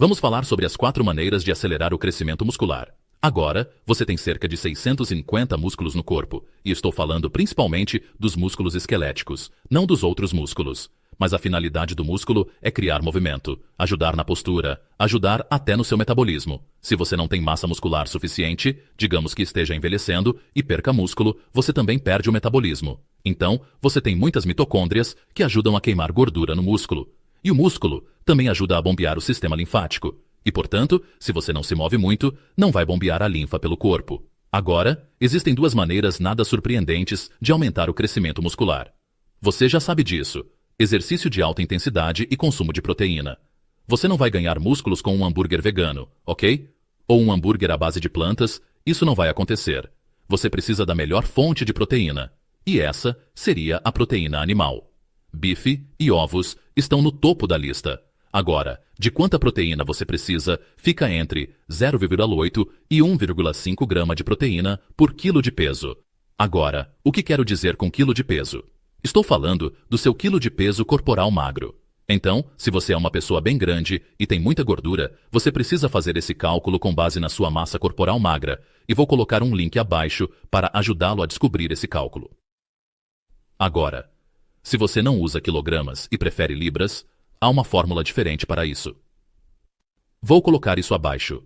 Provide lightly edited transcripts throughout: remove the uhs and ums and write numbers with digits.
Vamos falar sobre as 4 maneiras de acelerar o crescimento muscular. Agora, você tem cerca de 650 músculos no corpo, e estou falando principalmente dos músculos esqueléticos, não dos outros músculos. Mas a finalidade do músculo é criar movimento, ajudar na postura, ajudar até no seu metabolismo. Se você não tem massa muscular suficiente, digamos que esteja envelhecendo e perca músculo, você também perde o metabolismo. Então, você tem muitas mitocôndrias que ajudam a queimar gordura no músculo. E o músculo também ajuda a bombear o sistema linfático. E, portanto, se você não se move muito, não vai bombear a linfa pelo corpo. Agora, existem 2 maneiras nada surpreendentes de aumentar o crescimento muscular. Você já sabe disso. Exercício de alta intensidade e consumo de proteína. Você não vai ganhar músculos com um hambúrguer vegano, ok? Ou um hambúrguer à base de plantas, isso não vai acontecer. Você precisa da melhor fonte de proteína. E essa seria a proteína animal. Bife e ovos estão no topo da lista. Agora, de quanta proteína você precisa fica entre 0,8 e 1,5 grama de proteína por quilo de peso. Agora, o que quero dizer com quilo de peso? Estou falando do seu quilo de peso corporal magro. Então, se você é uma pessoa bem grande e tem muita gordura, você precisa fazer esse cálculo com base na sua massa corporal magra, e vou colocar um link abaixo para ajudá-lo a descobrir esse cálculo. Agora, se você não usa quilogramas e prefere libras, há uma fórmula diferente para isso. Vou colocar isso abaixo.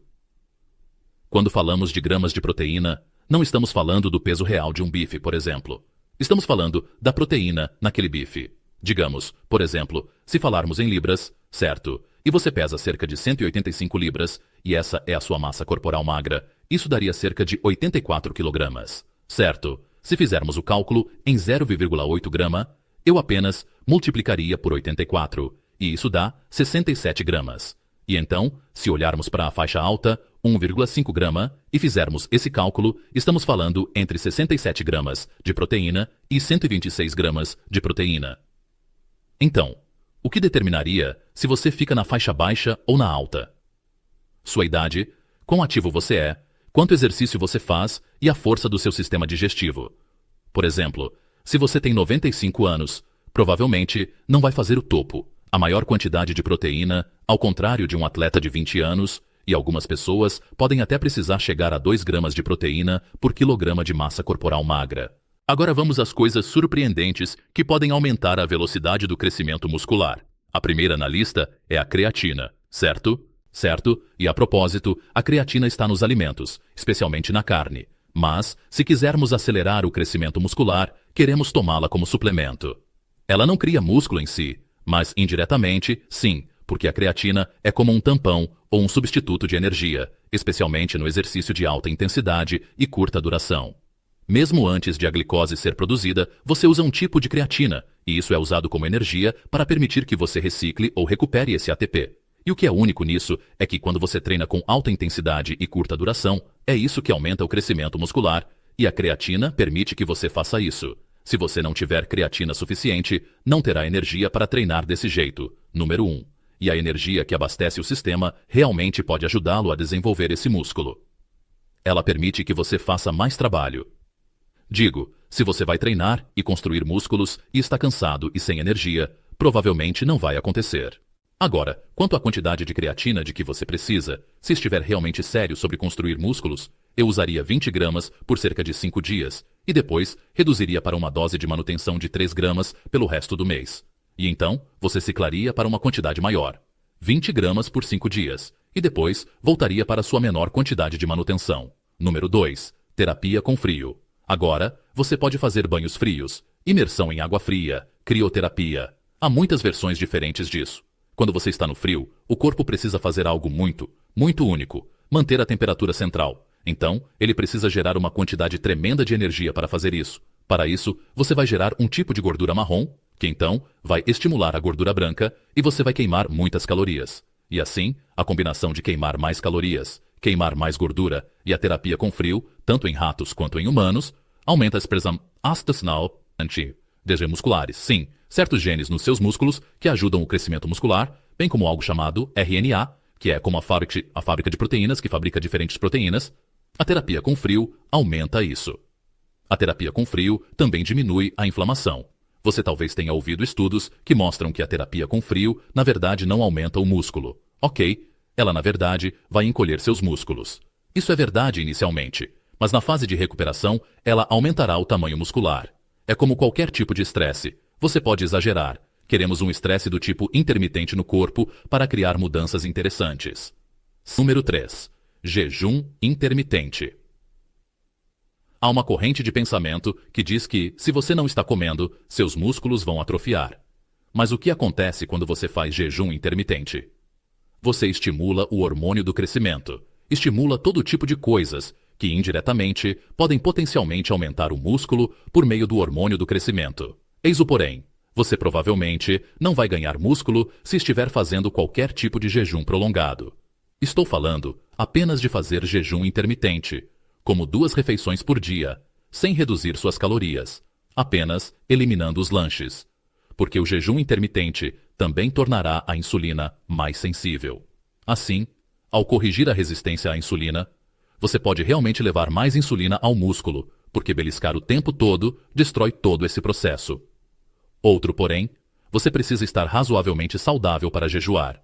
Quando falamos de gramas de proteína, não estamos falando do peso real de um bife, por exemplo. Estamos falando da proteína naquele bife. Digamos, por exemplo, se falarmos em libras, certo? E você pesa cerca de 185 libras, e essa é a sua massa corporal magra, isso daria cerca de 84 quilogramas, certo? Se fizermos o cálculo em 0,8 grama, eu apenas multiplicaria por 84, e isso dá 67 gramas. E então, se olharmos para a faixa alta, 1,5 grama, e fizermos esse cálculo, estamos falando entre 67 gramas de proteína e 126 gramas de proteína. Então, o que determinaria se você fica na faixa baixa ou na alta? Sua idade, quão ativo você é, quanto exercício você faz e a força do seu sistema digestivo. Por exemplo, se você tem 95 anos, provavelmente não vai fazer o topo, a maior quantidade de proteína, ao contrário de um atleta de 20 anos, e algumas pessoas podem até precisar chegar a 2 gramas de proteína por quilograma de massa corporal magra. Agora vamos às coisas surpreendentes que podem aumentar a velocidade do crescimento muscular. A primeira na lista é a creatina, certo? Certo? E a propósito, a creatina está nos alimentos, especialmente na carne. Mas, se quisermos acelerar o crescimento muscular, queremos tomá-la como suplemento. Ela não cria músculo em si, mas indiretamente, sim, porque a creatina é como um tampão ou um substituto de energia, especialmente no exercício de alta intensidade e curta duração. Mesmo antes de a glicose ser produzida, você usa um tipo de creatina, e isso é usado como energia para permitir que você recicle ou recupere esse ATP. E o que é único nisso é que quando você treina com alta intensidade e curta duração, é isso que aumenta o crescimento muscular, e a creatina permite que você faça isso. Se você não tiver creatina suficiente, não terá energia para treinar desse jeito, número 1. E a energia que abastece o sistema realmente pode ajudá-lo a desenvolver esse músculo. Ela permite que você faça mais trabalho. Digo, se você vai treinar e construir músculos e está cansado e sem energia, provavelmente não vai acontecer. Agora, quanto à quantidade de creatina de que você precisa, se estiver realmente sério sobre construir músculos, eu usaria 20 gramas por cerca de 5 dias, e depois reduziria para uma dose de manutenção de 3 gramas pelo resto do mês. E então, você ciclaria para uma quantidade maior, 20 gramas por 5 dias, e depois voltaria para sua menor quantidade de manutenção. Número 2. Terapia com frio. Agora, você pode fazer banhos frios, imersão em água fria, crioterapia. Há muitas versões diferentes disso. Quando você está no frio, o corpo precisa fazer algo muito único, manter a temperatura central. Então, ele precisa gerar uma quantidade tremenda de energia para fazer isso. Para isso, você vai gerar um tipo de gordura marrom, que então vai estimular a gordura branca e você vai queimar muitas calorias. E assim, a combinação de queimar mais calorias, queimar mais gordura e a terapia com frio, tanto em ratos quanto em humanos, aumenta a expressão astacnal musculares. Sim, certos genes nos seus músculos que ajudam o crescimento muscular, bem como algo chamado RNA, que é como a fábrica de proteínas que fabrica diferentes proteínas. A terapia com frio aumenta isso. A terapia com frio também diminui a inflamação. Você talvez tenha ouvido estudos que mostram que a terapia com frio, na verdade, não aumenta o músculo. Ok, ela na verdade vai encolher seus músculos. Isso é verdade inicialmente, mas na fase de recuperação ela aumentará o tamanho muscular. É como qualquer tipo de estresse. Você pode exagerar. Queremos um estresse do tipo intermitente no corpo para criar mudanças interessantes. Número 3. Jejum intermitente. Há uma corrente de pensamento que diz que, se você não está comendo, seus músculos vão atrofiar. Mas o que acontece quando você faz jejum intermitente? Você estimula o hormônio do crescimento, estimula todo tipo de coisas que, indiretamente, podem potencialmente aumentar o músculo por meio do hormônio do crescimento. Eis o porém. Você provavelmente não vai ganhar músculo se estiver fazendo qualquer tipo de jejum prolongado. Estou falando apenas de fazer jejum intermitente, como 2 refeições por dia, sem reduzir suas calorias, apenas eliminando os lanches. Porque o jejum intermitente também tornará a insulina mais sensível. Assim, ao corrigir a resistência à insulina, você pode realmente levar mais insulina ao músculo, porque beliscar o tempo todo destrói todo esse processo. Outro porém, você precisa estar razoavelmente saudável para jejuar.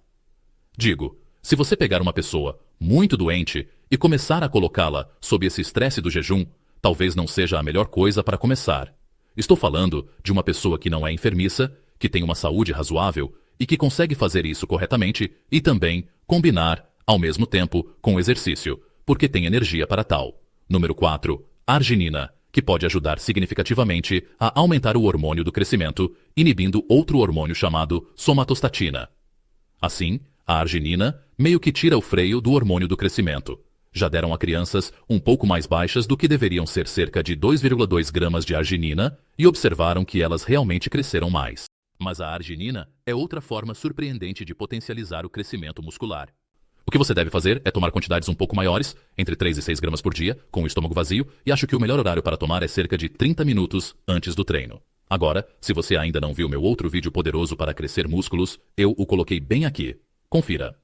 Digo, se você pegar uma pessoa muito doente e começar a colocá-la sob esse estresse do jejum, talvez não seja a melhor coisa para começar. Estou falando de uma pessoa que não é enfermiça, que tem uma saúde razoável e que consegue fazer isso corretamente e também combinar, ao mesmo tempo, com o exercício, porque tem energia para tal. Número 4. Arginina, que pode ajudar significativamente a aumentar o hormônio do crescimento, inibindo outro hormônio chamado somatostatina. Assim, a arginina meio que tira o freio do hormônio do crescimento. Já deram a crianças um pouco mais baixas do que deveriam ser cerca de 2,2 gramas de arginina e observaram que elas realmente cresceram mais. Mas a arginina é outra forma surpreendente de potencializar o crescimento muscular. O que você deve fazer é tomar quantidades um pouco maiores, entre 3 e 6 gramas por dia, com o estômago vazio, e acho que o melhor horário para tomar é cerca de 30 minutos antes do treino. Agora, se você ainda não viu meu outro vídeo poderoso para crescer músculos, eu o coloquei bem aqui. Confira.